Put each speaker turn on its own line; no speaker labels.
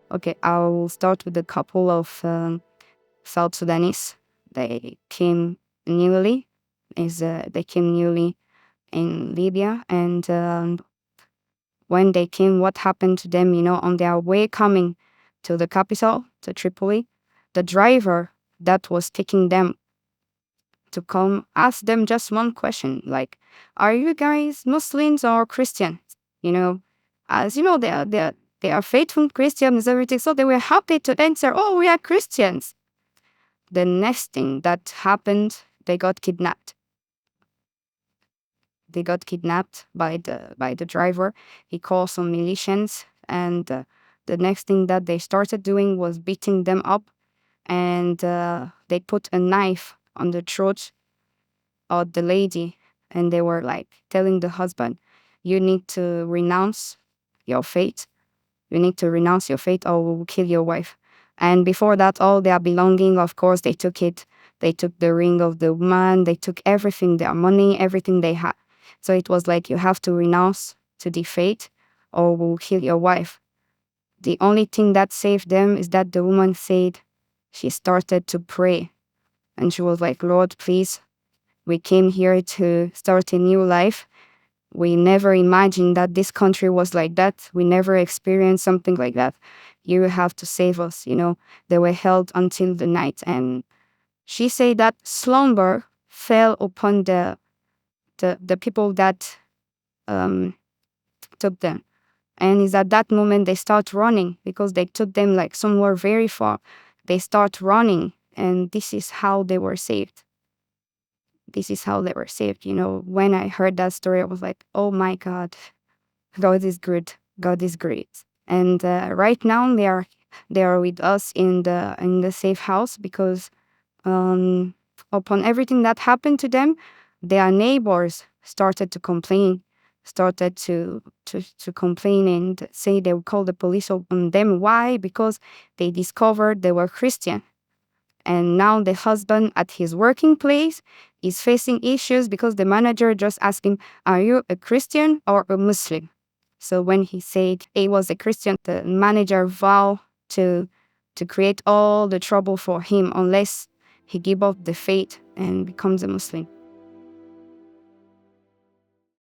Okay, I'll start with a couple of South Sudanese. They came newly, they came newly in Libya, and when they came, what happened to them? On their way coming to the capital, to Tripoli, the driver that was taking them to come asked them just one question, like, "Are you guys Muslims or Christians?" You know, as you know, they are faithful Christians, everything. So they were happy to answer, "Oh, we are Christians." The next thing that happened, they got kidnapped. They got kidnapped by the driver. He called some militians, and the next thing that they started doing was beating them up, and they put a knife on the throat of the lady, and they were like telling the husband, "You need to renounce your faith. You need to renounce your faith, or we'll kill your wife." And before that, all their belonging, of course, they took it. They took the ring of the man. They took everything, their money, everything they had. So it was like, you have to renounce to the faith, or we'll kill your wife. The only thing that saved them is that the woman said she started to pray. And she was like, "Lord, please, we came here to start a new life. We never imagined that this country was like that. We never experienced something like that. You have to save us." They were held until the night. And she said that slumber fell upon the people that um, took them. And it's at that moment they start running, because they took them like somewhere very far. They start running, and this is how they were saved. This is how they were saved. When I heard that story, I was like, "Oh my God, God is good. God is great." And right now they are with us in the safe house, because upon everything that happened to them, their neighbors started to complain, started to complain and say they would call the police on them. Why? Because they discovered they were Christian. And now the husband at his working place is facing issues because the manager just asked him, "Are you a Christian or a Muslim?" So when he said he was a Christian, the manager vowed to create all the trouble for him unless he give up the faith and becomes a Muslim.